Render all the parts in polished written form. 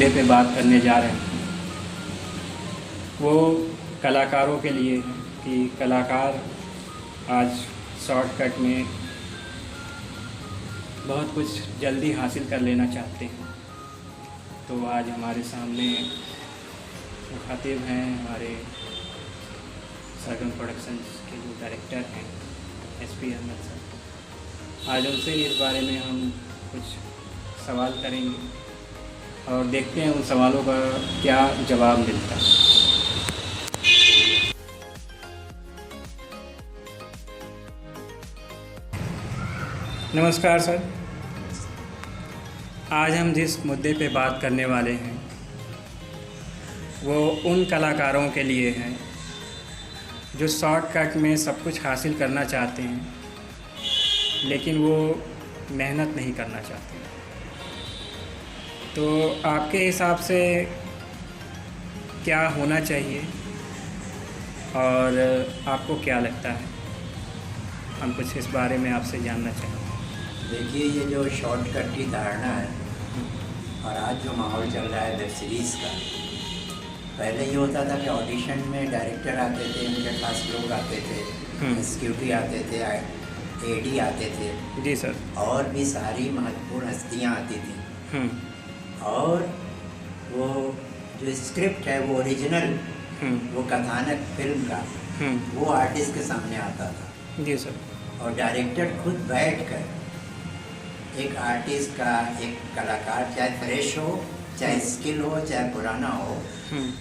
मुद्दे पे बात करने जा रहे हैं वो कलाकारों के लिए है कि कलाकार आज शॉर्टकट में बहुत कुछ जल्दी हासिल कर लेना चाहते हैं। तो आज हमारे सामने मुखातिब हैं हमारे सरगम प्रोडक्शंस के जो डायरेक्टर हैं SP अहमद सर। आज उनसे इस बारे में हम कुछ सवाल करेंगे और देखते हैं उन सवालों का क्या जवाब मिलता है। नमस्कार सर। आज हम जिस मुद्दे पे बात करने वाले हैं वो उन कलाकारों के लिए है जो शॉर्टकट में सब कुछ हासिल करना चाहते हैं लेकिन वो मेहनत नहीं करना चाहते। तो आपके हिसाब से क्या होना चाहिए और आपको क्या लगता है, हम कुछ इस बारे में आपसे जानना चाहेंगे। देखिए, ये जो शॉर्टकट की धारणा है और आज जो माहौल चल रहा है वेब सीरीज़ का, पहले ये होता था कि ऑडिशन में डायरेक्टर आते थे, उनके पास लोग आते थे, एग्जीक्यूटिव आते थे, AD आते थे। जी सर। और भी सारी महत्वपूर्ण हस्तियाँ आती थी और वो जो स्क्रिप्ट है वो ओरिजिनल वो कथानक फिल्म का वो आर्टिस्ट के सामने आता था। जी सर। और डायरेक्टर खुद बैठकर एक आर्टिस्ट का, एक कलाकार, चाहे फ्रेश हो, चाहे स्किल हो, चाहे पुराना हो,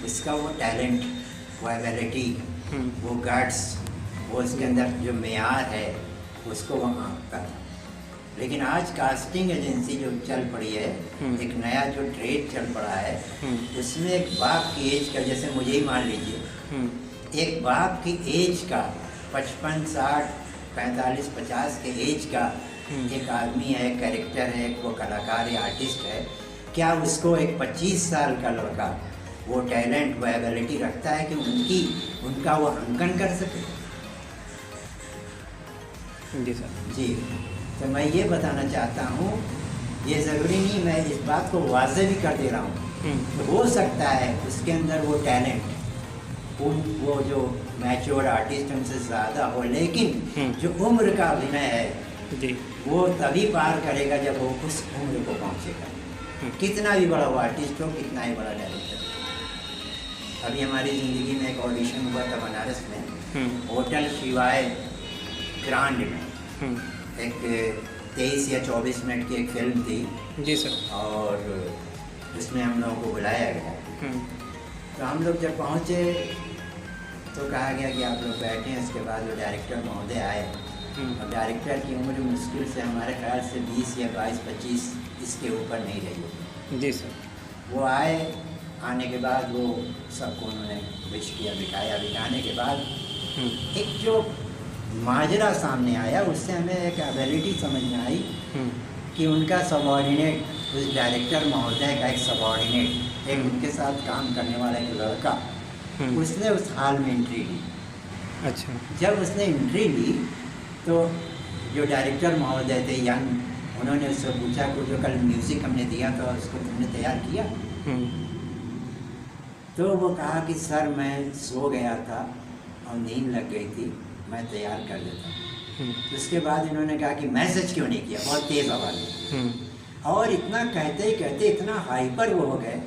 उसका वो टैलेंट, वो एबिलिटी, वो गट्स, वो उसके अंदर जो मेयार है उसको वो आंकता है। लेकिन आज कास्टिंग एजेंसी जो चल पड़ी है, एक नया जो ट्रेड चल पड़ा है, उसमें एक बाप की एज का, जैसे मुझे ही मान लीजिए, एक बाप की एज का 55, 60, 45, 50 के एज का एक आदमी है, कैरेक्टर है, वो कलाकार या आर्टिस्ट है, क्या उसको एक 25 साल का लड़का वो टैलेंट, वो एबिलिटी रखता है कि उनका वो अंकन कर सके? जी सर। जी, तो मैं ये बताना चाहता हूँ, ये ज़रूरी नहीं, मैं इस बात को वाज़े भी कर दे रहा हूँ, तो हो सकता है उसके अंदर वो टैलेंट वो जो मैच्योर आर्टिस्ट उनसे ज़्यादा हो, लेकिन जो उम्र का अभिनय है जी वो तभी पार करेगा जब वो उस उम्र को पहुँचेगा। कितना भी बड़ा वो आर्टिस्ट हो, कितना ही बड़ा डायरेक्टर। अभी हमारी ज़िंदगी में एक ऑडिशन हुआ था बनारस में, होटल शिवाय ग्रांड में, एक 23 या 24 मिनट की एक फिल्म थी। जी सर। और उसमें हम लोगों को बुलाया गया। तो हम लोग जब पहुँचे तो कहा गया कि आप लोग बैठे हैं। इसके बाद वो डायरेक्टर महोदय आए और डायरेक्टर की उम्र मुश्किल से हमारे ख्याल से 20 या 22, 25 इसके ऊपर नहीं रही। जी सर। वो आए, आने के बाद वो सबको उन्होंने विश किया, बिठाया। बिठाने के बाद एक जो माजरा सामने आया, उससे हमें एक एबिलिटी समझ में आई कि उनका सबऑर्डिनेट, उस डायरेक्टर महोदय का एक सबऑर्डिनेट, एक उनके साथ काम करने वाला एक लड़का, उसने उस हाल में एंट्री ली। अच्छा। जब उसने एंट्री ली तो जो डायरेक्टर महोदय थे यंग, उन्होंने उससे पूछा कि जो कल म्यूज़िक हमने दिया था उसको तुमने तैयार किया? तो वो कहा कि सर मैं सो गया था और नींद लग गई थी, मैं तैयार कर देता हूँ। उसके बाद इन्होंने कहा कि मैसेज क्यों नहीं किया, बहुत तेज़ आवाज़ में। और इतना कहते ही कहते इतना हाइपर वो हो गए,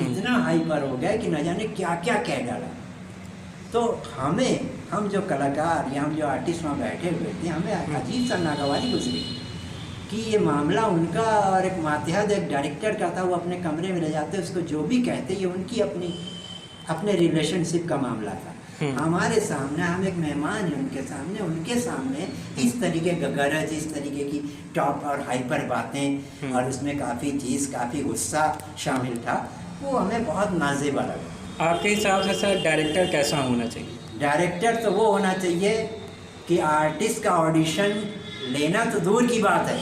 इतना हाइपर हो गए कि न जाने क्या क्या कह डाला। तो हम जो कलाकार या हम जो आर्टिस्ट वहाँ बैठे हुए थे, हमें अजीब सा नागवानी गुजरी कि ये मामला उनका और एक मातहत एक डायरेक्टर का था। वो अपने कमरे में ले जाते, उसको जो भी कहते, ये उनकी अपने रिलेशनशिप का मामला था। हमारे सामने, हम एक मेहमान हैं उनके सामने इस तरीके का गरज, इस तरीके की टॉप और हाइपर बातें, और उसमें काफ़ी गुस्सा शामिल था। वो हमें बहुत नाज़ेबा लगा। आपके हिसाब से सर डायरेक्टर कैसा होना चाहिए? डायरेक्टर तो वो होना चाहिए कि आर्टिस्ट का ऑडिशन लेना तो दूर की बात है,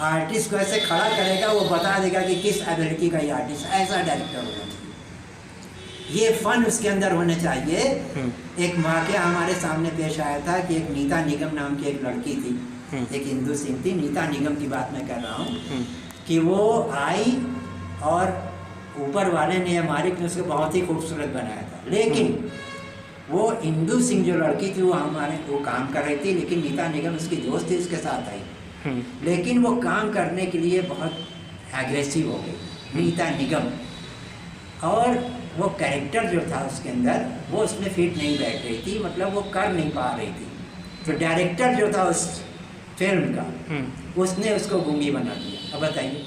आर्टिस्ट को ऐसे खड़ा करेगा, वो बता देगा कि किस एबिलिटी का ये आर्टिस्ट, ऐसा डायरेक्टर होना चाहिए। ये फन उसके अंदर होने चाहिए। एक वाक़या हमारे सामने पेश आया था कि एक नीता निगम नाम की एक लड़की थी, एक हिंदू सिंह थी, नीता निगम की बात मैं कर रहा हूँ, कि वो आई और ऊपर वाले ने या मालिक ने उसको बहुत ही खूबसूरत बनाया था। लेकिन वो इंदु सिंह जो लड़की थी वो काम कर रही थी, लेकिन नीता निगम उसकी दोस्त थी, उसके साथ आई। लेकिन वो काम करने के लिए बहुत एग्रेसिव हो गई नीता निगम, और वो कैरेक्टर जो था उसके अंदर वो उसमें फिट नहीं बैठ रही थी, मतलब वो कर नहीं पा रही थी। तो डायरेक्टर जो था उस फिल्म का उसने उसको गूंगी बना दिया। अब बताइए,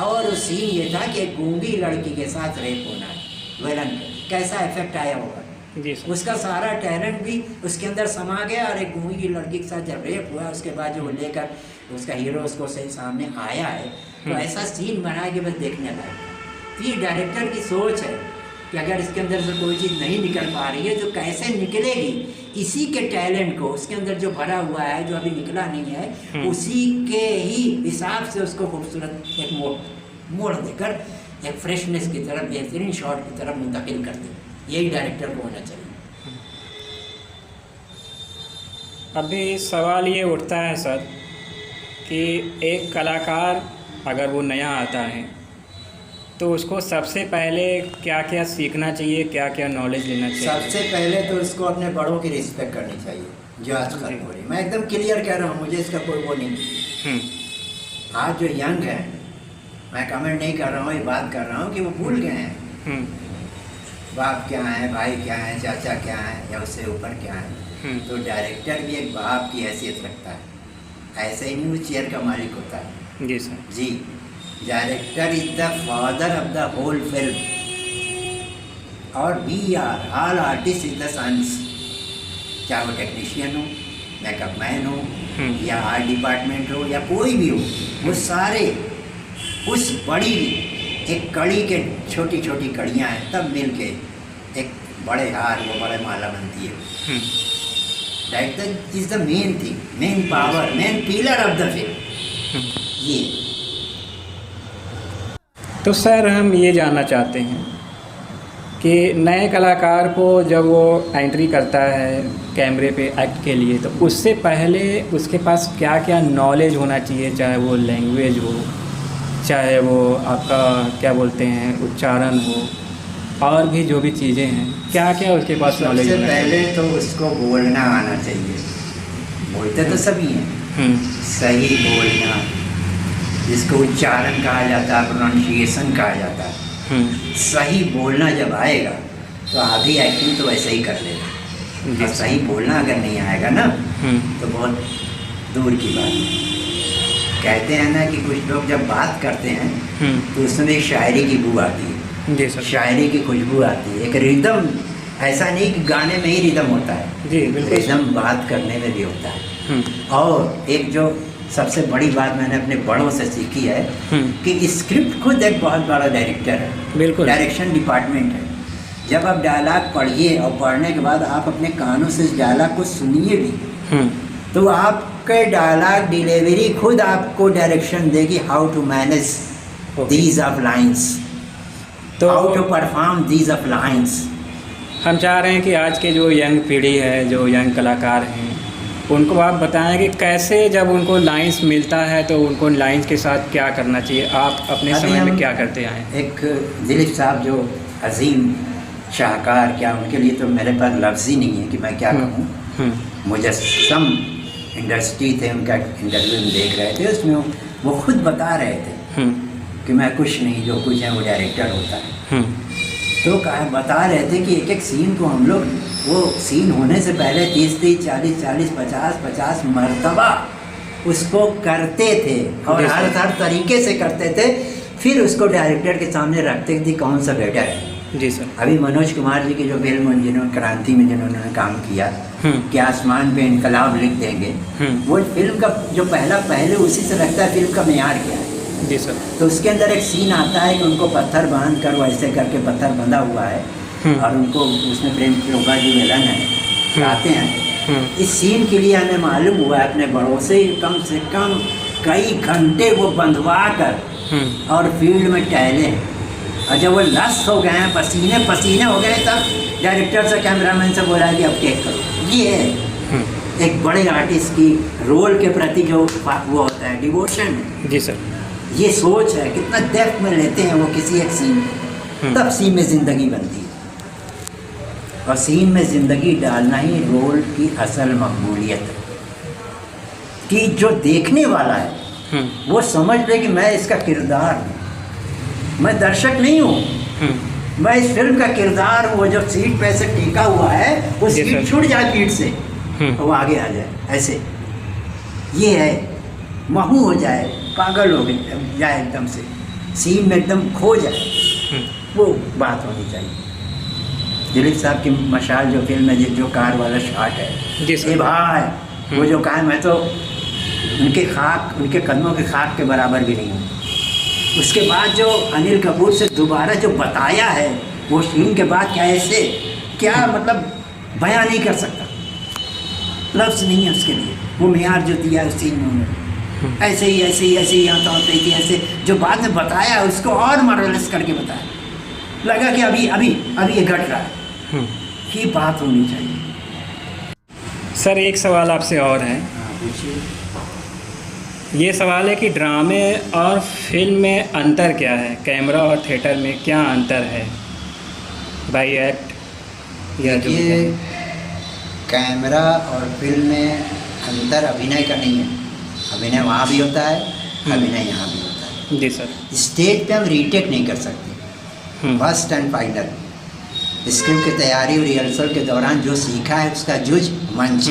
और उस सीन ये था कि एक गूंगी लड़की के साथ रेप होना है, विलन कैसा इफेक्ट आया होगा। उसका सारा टैलेंट भी उसके अंदर समा गया, और एक गूंगी की लड़की के साथ जब रेप हुआ उसके बाद जो लेकर उसका हीरो उसको सही सामने आया है, तो ऐसा सीन बना के बस देखने लायक। तो ये डायरेक्टर की सोच है कि अगर इसके अंदर से कोई चीज़ नहीं निकल पा रही है तो कैसे निकलेगी, इसी के टैलेंट को उसके अंदर जो भरा हुआ है जो अभी निकला नहीं है उसी के ही हिसाब से उसको खूबसूरत एक मोड़ देकर एक फ्रेशनेस की तरफ, बेहतरीन शॉट की तरफ मुंतकिल कर दे। यही डायरेक्टर को होना चाहिए। अभी सवाल ये उठता है सर कि एक कलाकार अगर वो नया आता है तो उसको सबसे पहले क्या क्या सीखना चाहिए, क्या क्या नॉलेज लेना चाहिए? सबसे पहले तो उसको अपने बड़ों की रिस्पेक्ट करनी चाहिए, जो आज खत्म हो रही है। मैं एकदम क्लियर कह रहा हूँ, मुझे इसका कोई वो नहीं। आज जो यंग है, मैं कमेंट नहीं कर रहा हूँ, ये बात कर रहा हूँ कि वो भूल गए हैं बाप क्या है, भाई क्या है, चाचा क्या है, या उससे ऊपर क्या है। तो डायरेक्टर भी एक बाप की हैसियत रखता है, ऐसे ही नहीं वो चेयर का मालिक होता है। जी सर। जी, director is the father of the whole film, और we are all artist is the sons. चाहे वो टेक्नीशियन हो, मेकअप मैन हो, या आर्ट डिपार्टमेंट हो, या कोई भी हो, वो सारे उस बड़ी एक कड़ी के छोटी छोटी कड़ियाँ हैं, तब मिल के एक बड़े हार, वो बड़े माला बनती है। Director is the main thing, main power, main pillar of the film. ये तो सर हम ये जानना चाहते हैं कि नए कलाकार को जब वो एंट्री करता है कैमरे पे एक्ट के लिए, तो उससे पहले उसके पास क्या क्या नॉलेज होना चाहिए, चाहे वो लैंग्वेज हो, चाहे वो आपका क्या बोलते हैं उच्चारण हो, और भी जो भी चीज़ें हैं, क्या क्या उसके पास नॉलेज होना चाहिए? पहले तो उसको बोलना आना चाहिए। बोलते तो सभी हैं, सही बोलना, जिसको उच्चारण कहा जाता है, प्रोनाउंसिएशन कहा जाता है। सही बोलना जब आएगा तो आधी एक्टिंग तो वैसे ही कर लेगा। और सही बोलना अगर नहीं आएगा ना तो बहुत दूर की बात है। कहते हैं ना कि कुछ लोग जब बात करते हैं तो उसमें एक शायरी की बू आती है, शायरी की खुशबू आती है, एक रिदम। ऐसा नहीं कि गाने में ही रिदम होता है, जी बिल्कुल, रिदम बात करने में भी होता है। और एक जो सबसे बड़ी बात मैंने अपने बड़ों से सीखी है कि स्क्रिप्ट खुद एक बहुत बड़ा डायरेक्टर है, बिल्कुल डायरेक्शन डिपार्टमेंट है। जब आप डायलॉग पढ़िए और पढ़ने के बाद आप अपने कानों से इस डायलॉग को सुनिए भी, तो आपके डायलॉग डिलीवरी खुद आपको डायरेक्शन देगी, how to manage these of lines, तो how to perform these of lines. हम चाह रहे हैं कि आज के जो यंग पीढ़ी है, जो यंग कलाकार हैं, उनको आप बताएं कि कैसे जब उनको लाइंस मिलता है तो उनको लाइंस के साथ क्या करना चाहिए। आप अपने समय में क्या करते आए? एक दिलीप साहब जो अजीम शाहकार, क्या उनके लिए तो मेरे पास लफ्ज़ ही नहीं है कि मैं क्या कहूँ। मुजस्सम इंडस्ट्री थे, उनका इंटरव्यू में देख रहे थे, उसमें वो खुद बता रहे थे कि मैं कुछ नहीं, जो कुछ है वो डायरेक्टर होता है। तो बता रहे थे कि एक एक सीन को हम लोग, वो सीन होने से पहले 30-30, 40-40, 50-50 मरतबा उसको करते थे, और हर तरीके से करते थे। फिर उसको डायरेक्टर के सामने रखते थे कौन सा बेटर है। जी सर। अभी मनोज कुमार जी की जो फिल्म जिन्होंने क्रांति में जिन्होंने काम किया कि आसमान पे इनकलाब लिख देंगे, वो फिल्म का जो पहले उसी से लगता है फिल्म का मेयार क्या है। जी सर। तो उसके अंदर एक सीन आता है कि उनको पत्थर बांध कर, वो ऐसे करके पत्थर बंधा हुआ है, और उनको उसमें प्रेम चोपड़ा जी विलन है, आते हैं। इस सीन के लिए हमें मालूम हुआ है अपने बड़ों से कम कई घंटे वो बंधवा कर और फील्ड में टहले, और जब वो लस हो गए हैं, पसीने पसीने हो गए, तब डायरेक्टर से कैमरामैन से बोला कि अब टेक करो। ये है एक बड़े आर्टिस्ट की रोल के प्रति जो वो होता है डिवोशन। जी सर। ये सोच है, कितना डेप्थ में लेते हैं वो किसी एक सीन में, तब सीन में ज़िंदगी बनती है। और सीन में ज़िंदगी डालना ही रोल की असल मकबूलियत है, कि जो देखने वाला है वो समझ ले कि मैं इसका किरदार हूँ, मैं दर्शक नहीं हूँ, मैं इस फिल्म का किरदार हूँ। वो जो सीट पे से टिका हुआ है वो सीट छूट जाए पीठ से, वो आगे आ जाए, ऐसे ये है, महू हो जाए, पागल हो जाए एकदम से, सीन में एकदम खो जाए, वो बात होनी चाहिए। दिलीप साहब की मशाल जो फिल्म है, जो कार वाला शॉट है, ये भाई वो जो कहा, मैं तो उनके कदमों के खाक के बराबर भी नहीं हूँ। उसके बाद जो अनिल कपूर से दोबारा जो बताया है वो सीन के बाद, क्या ऐसे, क्या मतलब बयां नहीं कर सकता, लफ्ज़ नहीं है उसके लिए। वो मेयार जो दिया उस सीन में, ऐसे ही यहाँ तो होती थी, ऐसे जो बाद में बताया उसको और मॉरलेस करके बताया, लगा कि अभी ये घट रहा है, ये बात होनी चाहिए। सर एक सवाल आपसे और है। पूछिए। ये सवाल है कि ड्रामे और फिल्म में अंतर क्या है, कैमरा और थिएटर में क्या अंतर है, बाई एक्ट या जो ये कैमरा और फिल्म में अंतर अभिनय का नहीं है, अभिनय वहाँ भी होता है, अभिनय यहाँ भी होता है। जी सर। स्टेज पे हम रीटेक नहीं कर सकते, फर्स्ट एंड फाइनल। स्क्रिप्ट की तैयारी और रिहर्सल के दौरान जो सीखा है उसका जुज मंच,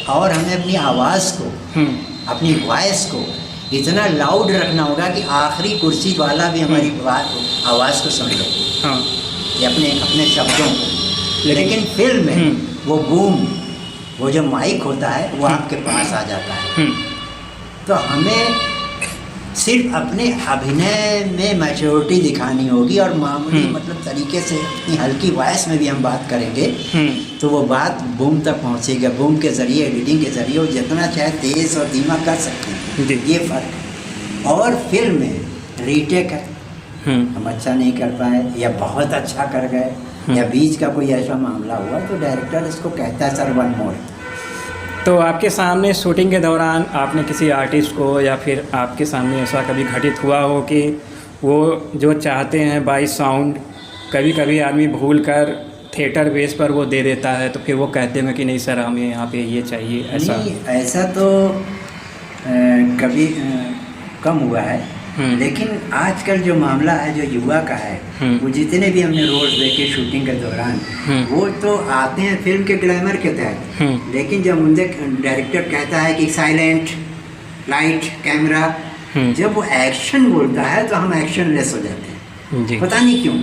और हमें अपनी आवाज़ को, अपनी वॉइस को इतना लाउड रखना होगा कि आखिरी कुर्सी वाला भी हमारी आवाज़ को समझ ले, ये अपने शब्दों को। लेकिन फिल्म में वो बूम, वो जो माइक होता है वो आपके पास आ जाता है। तो हमें सिर्फ अपने अभिनय में मैच्योरिटी दिखानी होगी, और मामूली मतलब तरीके से अपनी हल्की वॉइस में भी हम बात करेंगे तो वो बात बूम तक पहुंचेगी। बूम के ज़रिए, एडिटिंग के ज़रिए वो जितना चाहे तेज़ और धीमा कर सकते हैं, ये फ़र्क है। और फिल्म में रीटेक है, हम अच्छा नहीं कर पाए या बहुत अच्छा कर गए, या बीच का कोई ऐसा मामला हुआ तो डायरेक्टर इसको कहता है सर वन मोर। तो आपके सामने शूटिंग के दौरान आपने किसी आर्टिस्ट को, या फिर आपके सामने ऐसा कभी घटित हुआ हो कि वो जो चाहते हैं बाई साउंड, कभी कभी आदमी भूल कर थिएटर बेस पर वो दे देता है, तो फिर वो कहते हैं कि नहीं सर हमें यहाँ पे ये चाहिए, ऐसा? नहीं, ऐसा तो कभी कम हुआ है, लेकिन आजकल जो मामला है जो युवा का है, वो जितने भी हमने रोल्स देखे शूटिंग के दौरान, वो तो आते हैं फिल्म के ग्लैमर के तहत, लेकिन जब उनसे डायरेक्टर कहता है कि साइलेंट, लाइट, कैमरा, जब वो एक्शन बोलता है तो हम एक्शन लेस हो जाते हैं। पता नहीं क्यों,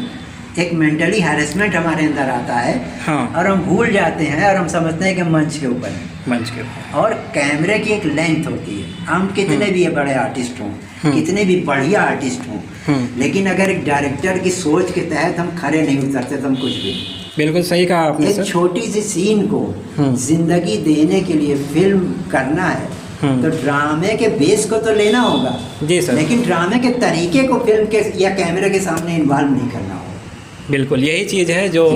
एक मेंटली हैरेसमेंट हमारे अंदर आता है, और हम भूल जाते हैं और हम समझते हैं कि मंच के ऊपर है, मंच के ऊपर। और कैमरे की एक लेंथ होती है। हम कितने भी बड़े आर्टिस्ट हों, कितने भी बढ़िया आर्टिस्ट हों, लेकिन अगर एक डायरेक्टर की सोच के तहत हम खड़े नहीं उतरते तो हम कुछ भी। बिल्कुल सही कहा आपने। एक छोटी सी सीन को जिंदगी देने के लिए फिल्म करना है तो ड्रामे के बेस को तो लेना होगा जी सर, लेकिन ड्रामे के तरीके को फिल्म के या कैमरे के सामने इन्वॉल्व नहीं करना होगा। बिल्कुल यही चीज़ है जो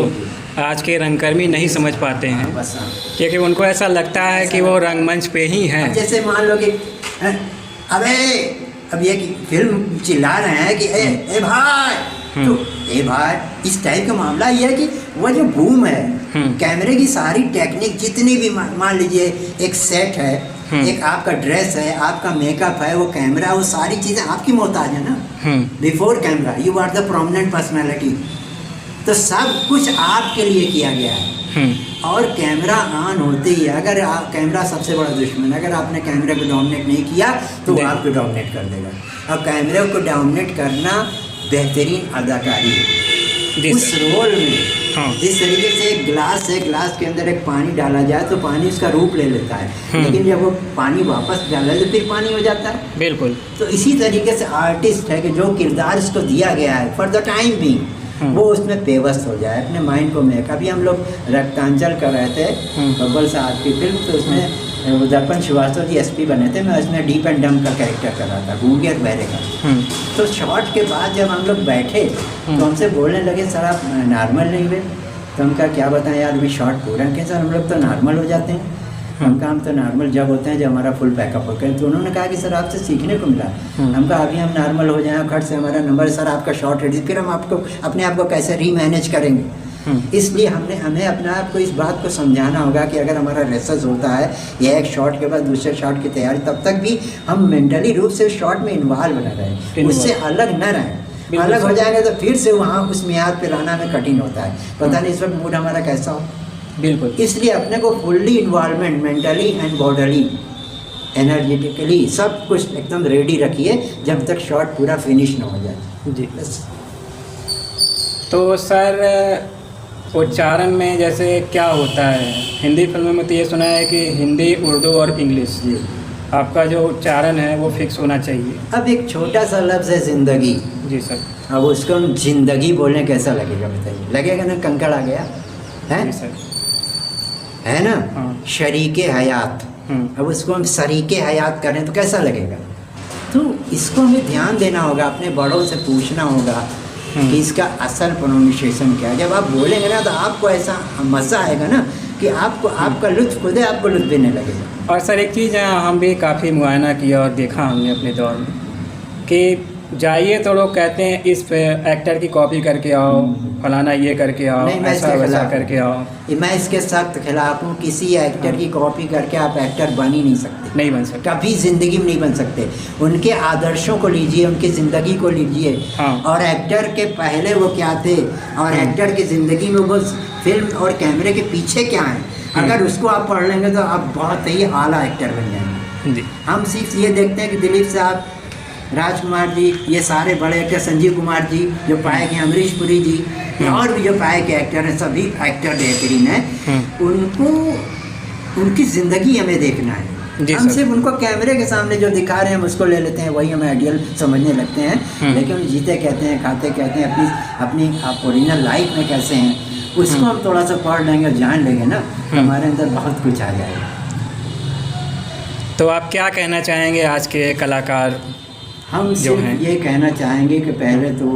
आज के रंगकर्मी नहीं समझ पाते हैं, क्योंकि उनको ऐसा लगता है कि वो रंगमंच पे ही हैं। जैसे मान लो कि अबे अब ये फिल्म चिल्ला रहे हैं कि ए भाई, तो ए भाई इस टाइप का मामला ये है कि वो जो बूम है, कैमरे की सारी टेक्निक जितनी भी, मान लीजिए एक सेट है, एक आपका ड्रेस है, आपका मेकअप है, वो कैमरा, वो सारी चीज़ें आपकी मोहताज है ना। Before camera you are the prominent personality, तो सब कुछ आपके लिए किया गया है। और कैमरा ऑन होते ही अगर कैमरा सबसे बड़ा दुश्मन, अगर आपने कैमरे को डोमिनेट नहीं किया तो वो आपको डोमिनेट कर देगा। और कैमरे को डोमिनेट करना बेहतरीन अदाकारी है। उस रोल में जिस तरीके से एक ग्लास है, ग्लास के अंदर एक पानी डाला जाए तो पानी उसका रूप ले लेता है, लेकिन जब वो पानी वापस डाला तो फिर पानी हो जाता है। बिल्कुल। तो इसी तरीके से आर्टिस्ट है कि जो किरदार इसको दिया गया है फॉर द टाइम भी वो उसमें पेवस्त हो जाए, अपने माइंड को में। अभी हम लोग रक्तांचल कर रहे थे बब्बल साहब की फिल्म, तो उसमें दर्पण श्रीवास्तव जी एसपी बने थे, मैं उसमें डीप एंड डम का कैरेक्टर कर रहा था, गूंगे और बहरे का। तो शॉट के बाद जब हम लोग बैठे तो हमसे बोलने लगे सर आप नॉर्मल नहीं हुए, तो हम कहा क्या बताएं यार, अभी शॉट पूरा के सर हम लोग तो नॉर्मल हो जाते हैं। हम काम तो नॉर्मल जब होते हैं जब हमारा फुल बैकअप होता है। तो उन्होंने कहा कि सर आपसे सीखने को मिला। हम कहा अभी हम नॉर्मल हो जाएं, खट से हमारा नंबर सर आपका शॉर्ट है, फिर हम आपको अपने आप को कैसे रीमैनेज करेंगे। इसलिए हमें अपने आप को इस बात को समझाना होगा कि अगर हमारा रेसेस होता है या एक शॉट के बाद दूसरे शॉट की तैयारी, तब तक भी हम मेंटली रूप से शॉट में इन्वॉल्व न रहें, उससे अलग न रहें। अलग हो जाएंगे तो फिर से वहाँ उस मियाद पे रहना में कठिन होता है। पता नहीं इस वक्त मूड हमारा कैसा हो। बिल्कुल। इसलिए अपने को fully involvement mentally and bodily energetically सब कुछ एकदम रेडी रखिए जब तक शॉट पूरा फिनिश ना हो जाए। जी। तो सर उच्चारण में जैसे क्या होता है, हिंदी फिल्मों में तो ये सुना है कि हिंदी, उर्दू और इंग्लिश, जी आपका जो उच्चारण है वो फिक्स होना चाहिए। अब एक छोटा सा लफ्ज़ है ज़िंदगी। जी सर। अब उसको हम जिंदगी बोलने कैसा लगेगा बताइए? लगेगा ना कंकड़ आ गया है? जी सर। है ना? हाँ। शरीके हयात। अब उसको हम शरीके हयात करें तो कैसा लगेगा? तो इसको हमें ध्यान देना होगा, अपने बड़ों से पूछना होगा कि इसका असल प्रोनाउंसिएशन क्या है। जब आप बोलेंगे ना तो आपको ऐसा मज़ा आएगा ना कि आपको आपका लुत्फ़ खुद आपको लुत्फ़ देने लगेगा। और सर एक चीज़ हम भी काफ़ी मुआयना किया और देखा हमने अपने दौर में कि जाइए तो लोग कहते हैं इस एक्टर की कॉपी करके आओ, फलाना ये करके आओ, ऐसा वैसा करके आओ। मैं इसके सख्त खिलाफ हूँ। किसी एक्टर की कॉपी करके आप एक्टर बन ही नहीं सकते, नहीं बन सकते, कभी ज़िंदगी में नहीं बन सकते। उनके आदर्शों को लीजिए, उनकी ज़िंदगी को लीजिए। हाँ। और एक्टर के पहले वो क्या थे और एक्टर की ज़िंदगी में वो फिल्म और कैमरे के पीछे क्या है, अगर उसको आप पढ़ लेंगे तो आप बहुत ही आला एक्टर बन जाएंगे। जी। हम सिर्फ ये देखते हैं कि दिलीप साहब, राजकुमार जी, ये सारे बड़े एक्टर, संजीव कुमार जी जो पाए गए, अमरीश पुरी जी और भी जो पाए के एक्टर हैं, सभी एक्टर बेहतरीन हैं। उनको उनकी ज़िंदगी हमें देखना है। हम सिर्फ उनको कैमरे के सामने जो दिखा रहे हैं हम उसको ले लेते हैं, वही हमें आइडियल समझने लगते हैं। लेकिन जीते कहते हैं, खाते कहते हैं, अपनी आप ओरिजिनल लाइफ में कैसे हैं उसको हम थोड़ा सा पढ़ लेंगे, जान लेंगे ना, हमारे अंदर बहुत कुछ आ जाएगा। तो आप क्या कहना चाहेंगे आज के कलाकार? हम सिर्फ ये कहना चाहेंगे कि पहले तो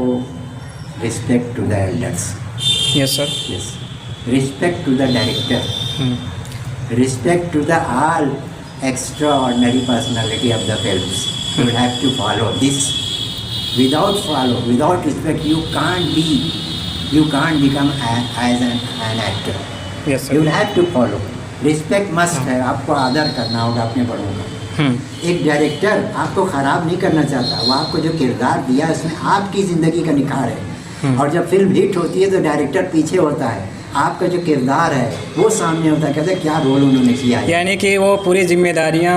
respect to the elders. Yes sir. Yes. Respect to the director, respect to the all extraordinary personality of the films. You will have to follow this. Without respect, you can't become as an actor. Yes sir. You will have to follow. Respect must है, आपको आदर करना होगा अपने बड़ों का। एक director आपको ख़राब नहीं करना चाहता, वो आपको जो किरदार दिया उसमें आपकी ज़िंदगी का निखार है। और जब फिल्म हिट होती है तो डायरेक्टर पीछे होता है, आपका जो किरदार है वो सामने होता है, कहते हैं क्या रोल उन्होंने किया है। यानी कि वो पूरी जिम्मेदारियाँ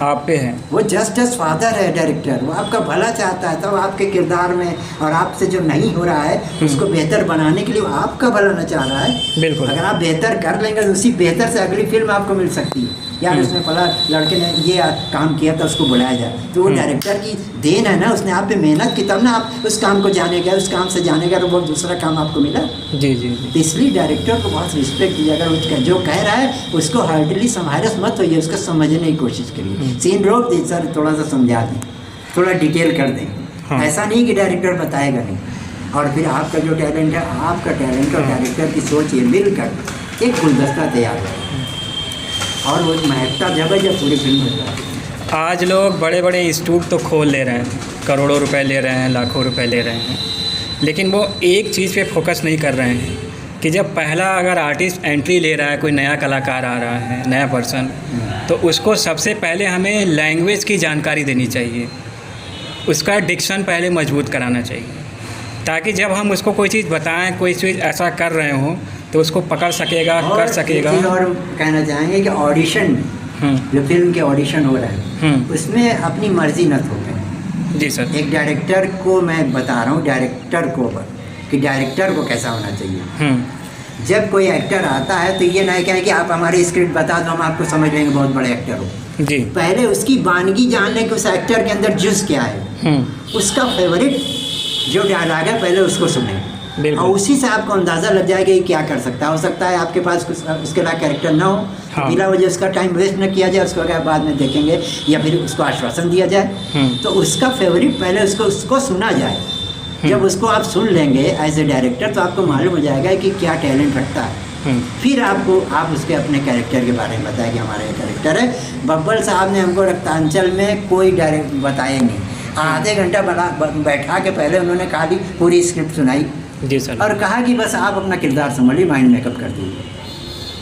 आप पे हैं। वो जस्ट एज फादर है डायरेक्टर, वो आपका भला चाहता है, तब आपके किरदार में और आपसे जो नहीं हो रहा है उसको बेहतर बनाने के लिए वो आपका भला न चाह रहा है। बिल्कुल। अगर आप बेहतर कर लेंगे तो उसी बेहतर से अगली फिल्म आपको मिल सकती है। यार उसने फला लड़के ने ये काम किया था उसको बुलाया जाए, तो वो डायरेक्टर की देन है ना, उसने आप पे मेहनत की तब ना आप उस काम को जाने गए, उस काम से जाने गए तो वो दूसरा काम आपको मिला। जी जी। तो इसलिए डायरेक्टर को बहुत रिस्पेक्ट दीजिए। अगर उसका जो कह रहा है उसको हार्डली समाइरस मत होइए, उसको समझने की कोशिश करिए। सीन रोक दीजिए, सर थोड़ा सा समझा दें, थोड़ा डिटेल कर दें। हाँ। ऐसा नहीं कि डायरेक्टर बताएगा नहीं, और फिर आपका जो टैलेंट है, आपका टैलेंट और डायरेक्टर की सोच ये मिलकर एक गुलदस्ता तैयार है और वो महकता जब है जब पूरी फिल्म हो जाए। आज लोग बड़े बड़े इंस्टीट्यूट तो खोल ले रहे हैं, करोड़ों रुपए ले रहे हैं, लाखों रुपए ले रहे हैं, लेकिन वो एक चीज़ पे फोकस नहीं कर रहे हैं कि जब पहला अगर आर्टिस्ट एंट्री ले रहा है, कोई नया कलाकार आ रहा है, नया पर्सन, तो उसको सबसे पहले हमें लैंग्वेज की जानकारी देनी चाहिए, उसका डिक्शन पहले मजबूत कराना चाहिए, ताकि जब हम उसको कोई चीज़ बताएं, कोई चीज़ ऐसा कर रहे हों तो उसको पकड़ सकेगा, कर सकेगा। और कहना चाहेंगे कि ऑडिशन, जो फिल्म के ऑडिशन हो रहे हैं उसमें अपनी मर्जी न थोपें। जी सर। एक डायरेक्टर को मैं बता रहा हूँ, डायरेक्टर को कि डायरेक्टर को कैसा होना चाहिए। जब कोई एक्टर आता है तो ये नहीं कहें कि आप हमारी स्क्रिप्ट बता दो, हम आपको समझ लेंगे बहुत बड़े एक्टर हो। जी। पहले उसकी वानगी जानने कि उस एक्टर के अंदर जुज़ क्या है, उसका फेवरेट जो डायलॉग है पहले उसको सुने, और उसी से आपको अंदाज़ा लग जाएगा कि क्या कर सकता है। हो सकता है आपके पास उसके लायक कैरेक्टर ना हो, हाँ। बिना वजह उसका टाइम वेस्ट न किया जाए, उसको अगर बाद में देखेंगे, या फिर उसको आश्वासन दिया जाए, तो उसका फेवरेट पहले उसको सुना जाए। जब उसको आप सुन लेंगे एज ए डायरेक्टर तो आपको मालूम हो जाएगा कि क्या टैलेंट रखता है। फिर आप उसके अपने कैरेक्टर के बारे में बताया कि हमारा ये कैरेक्टर है। बब्बल साहब ने हमको रक्तांचल में कोई डायरेक्ट बताया नहीं, आधे घंटा बैठा के पहले उन्होंने खाली पूरी स्क्रिप्ट सुनाई जी सर, और कहा कि बस आप अपना किरदार संभालिए, माइंड मेकअप कर दीजिए,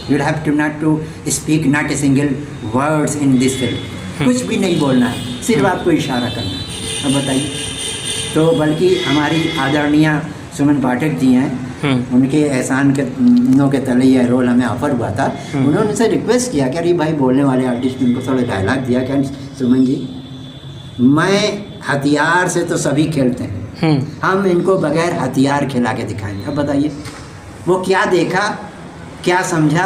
you have to not to speak not a single words in this film, कुछ भी नहीं बोलना है, सिर्फ आपको इशारा करना है। अब बताइए, तो बल्कि हमारी आदरणीय सुमन पाठक जी हैं, उनके एहसान के नो के तले यह रोल हमें ऑफर हुआ था। उन्होंने उनसे रिक्वेस्ट किया कि अरे भाई बोलने वाले आर्टिस्ट, उनको थोड़ा डायलॉग दिया क्या सुमन जी, मैं हथियार से तो सभी खेलते हैं, हम इनको बगैर हथियार खिला के दिखाएंगे। अब बताइए वो क्या देखा, क्या समझा।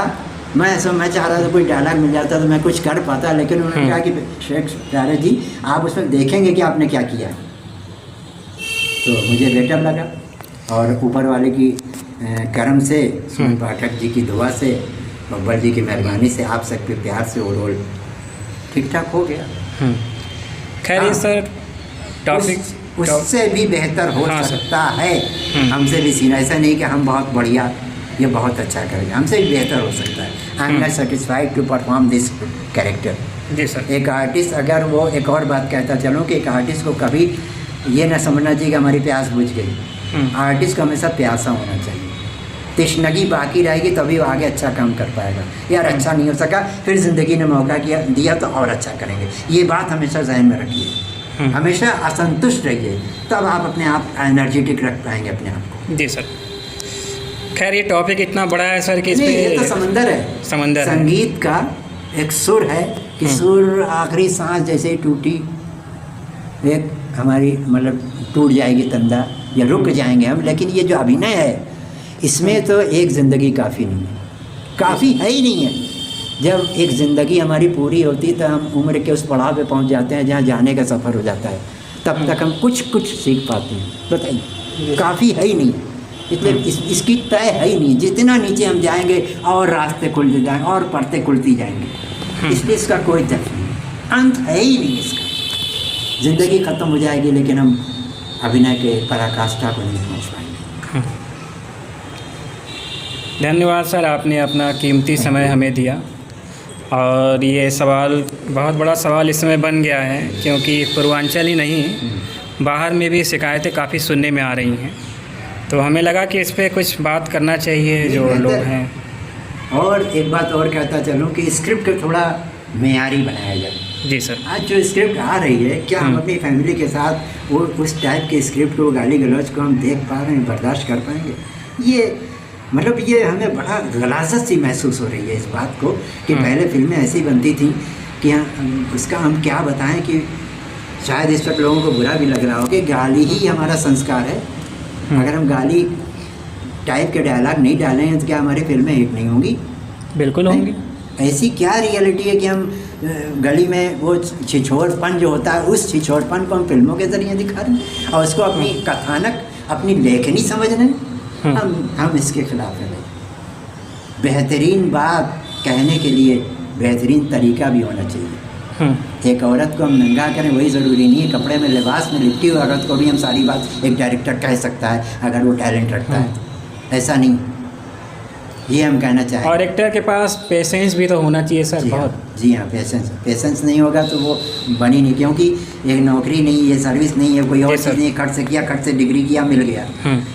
मैं चाह रहा था कोई डायलॉग मिल जाता तो मैं कुछ कर पाता, लेकिन उन्होंने कहा कि शेख प्यारे जी आप उसमें देखेंगे कि आपने क्या किया। तो मुझे बेटर लगा, और ऊपर वाले की करम से, सुमन पाठक जी की दुआ से, बब्बर जी की मेहरबानी से, आप सबके प्यार से वो रोल ठीक ठाक हो गया। खैर ये सर टॉपिक उससे भी बेहतर हो सकता है, हमसे भी सीना, ऐसा नहीं कि हम बहुत बढ़िया, ये बहुत अच्छा करेगा, हमसे भी बेहतर हो सकता है। I am not satisfied to perform this character. जी सर, एक आर्टिस्ट, अगर वो एक और बात कहता चलूँ कि एक आर्टिस्ट को कभी ये ना समझना चाहिए कि हमारी प्यास बुझ गई। आर्टिस्ट को हमेशा प्यासा होना चाहिए, तृष्णगी बाकी रहेगी तभी वो आगे अच्छा काम कर पाएगा। यार अच्छा नहीं हो सका, फिर ज़िंदगी ने मौका दिया तो और अच्छा करेंगे, ये बात हमेशा जहन में रखिए। हमेशा असंतुष्ट रहिए, तब आप अपने आप एनर्जेटिक रख पाएंगे अपने आप को। जी सर, खैर ये टॉपिक इतना बड़ा है सर कि ये तो समंदर है, समंदर संगीत का एक सुर है कि सुर आखिरी सांस जैसे ही टूटी, एक हमारी मतलब टूट जाएगी तंदा या रुक जाएंगे हम, लेकिन ये जो अभिनय है इसमें तो एक ज़िंदगी काफ़ी नहीं है, काफ़ी है ही नहीं है। जब एक ज़िंदगी हमारी पूरी होती तो हम उम्र के उस पड़ाव पे पहुंच जाते हैं जहाँ जाने का सफ़र हो जाता है, तब तक हम कुछ सीख पाते हैं। बताइए, काफ़ी है ही नहीं, इसलिए इसकी तय है ही नहीं। जितना नीचे हम जाएंगे और रास्ते खुलते जाएंगे और पर्दे खुलती जाएंगे, इसलिए इसका कोई दर्द नहीं, अंत है ही नहीं इसका। ज़िंदगी ख़त्म हो जाएगी लेकिन हम अभिनय के पराकाष्ठा को नहीं पहुँच पाएंगे। धन्यवाद सर, आपने अपना कीमती समय हमें दिया, और ये सवाल बहुत बड़ा सवाल इस समय बन गया है, क्योंकि पूर्वांचल ही नहीं बाहर में भी शिकायतें काफ़ी सुनने में आ रही हैं, तो हमें लगा कि इस पर कुछ बात करना चाहिए जो लोग हैं। और एक बात और कहता चलूँ कि स्क्रिप्ट को थोड़ा मेयारी बनाया जाए। जी सर, आज जो स्क्रिप्ट आ रही है, क्या हम अपनी फैमिली के साथ वो उस टाइप के स्क्रिप्ट को, गाली गलौज को हम देख पा रहे हैं, बर्दाश्त कर पाएंगे? ये मतलब ये हमें बड़ा गलाजत सी महसूस हो रही है इस बात को कि पहले फिल्में ऐसी बनती थी कि उसका हम क्या बताएं कि शायद इस वक्त लोगों को बुरा भी लग रहा हो कि गाली ही हमारा संस्कार है। अगर हम गाली टाइप के डायलॉग नहीं डालें तो क्या हमारी फिल्में हिट नहीं होंगी? बिल्कुल होंगी। ऐसी क्या रियलिटी है कि हम गली में वो छिछोरपन जो होता है, उस छिछोरपन को हम फिल्मों के ज़रिए दिखा रहे हैं और उसको अपनी कथानक, अपनी लेखनी समझ रहे हैं। हम इसके खिलाफ हैं। बेहतरीन बात कहने के लिए बेहतरीन तरीका भी होना चाहिए। एक औरत को हम नंगा करें वही ज़रूरी नहीं है, कपड़े में लिबास में लिपटी हुई औरत को भी हम सारी बात एक डायरेक्टर कह सकता है अगर वो टैलेंट रखता है, ऐसा नहीं, ये हम कहना चाहें। और एक्टर के पास पेशेंस भी तो होना चाहिए सर, बहुत। जी हाँ, पेशेंस नहीं होगा तो वो बनी नहीं, क्योंकि एक नौकरी नहीं है, सर्विस नहीं है, कोई और चीज़ नहीं है, खट से डिग्री किया मिल गया,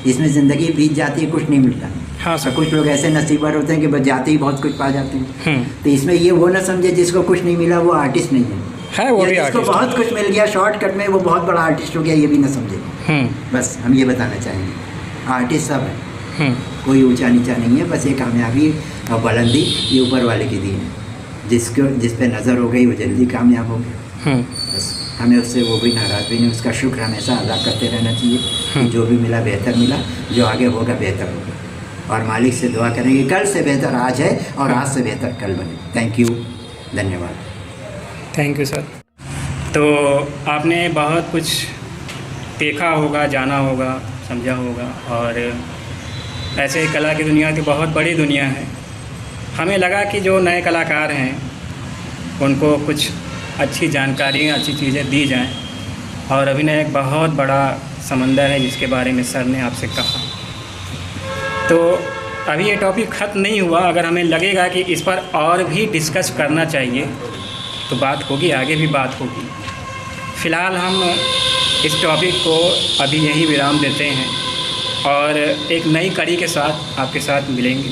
इसमें ज़िंदगी बीत जाती है, कुछ नहीं मिलता। हाँ सर, कुछ लोग ऐसे नसीबवार होते हैं कि बस जाते ही बहुत कुछ पा जाते हैं। तो इसमें ये वो ना समझे जिसको कुछ नहीं मिला वो आर्टिस्ट नहीं है, वो भी जिसको बहुत कुछ मिल गया शॉर्टकट में वो बहुत बड़ा आर्टिस्ट हो गया, ये भी ना समझे। बस हम ये बताना चाहेंगे, आर्टिस्ट सब है, कोई ऊंचा नीचा नहीं है, बस ये कामयाबी और बुलंदी ये ऊपर वाले की दी है, जिस पे नज़र हो गई वो जल्दी कामयाब हो गया। बस हमें उससे वो भी नाराज़ भी नहीं, उसका शुक्र हमेशा अदा करते रहना चाहिए कि जो भी मिला बेहतर मिला, जो आगे होगा बेहतर होगा, और मालिक से दुआ करेंगे कल से बेहतर आज है और आज से बेहतर कल बने। थैंक यू, धन्यवाद। Thank you sir. तो आपने बहुत कुछ देखा होगा, जाना होगा, समझा होगा, और ऐसे ही कला की दुनिया की बहुत बड़ी दुनिया है। हमें लगा कि जो नए कलाकार हैं उनको कुछ अच्छी जानकारी, अच्छी चीज़ें दी जाएं, और अभिनय एक बहुत बड़ा समंदर है जिसके बारे में सर ने आपसे कहा। तो अभी ये टॉपिक ख़त्म नहीं हुआ। अगर हमें लगेगा कि इस पर और भी डिस्कस करना चाहिए तो बात होगी, आगे भी बात होगी। फ़िलहाल हम इस टॉपिक को अभी यहीं विराम देते हैं और एक नई कड़ी के साथ आपके साथ मिलेंगे।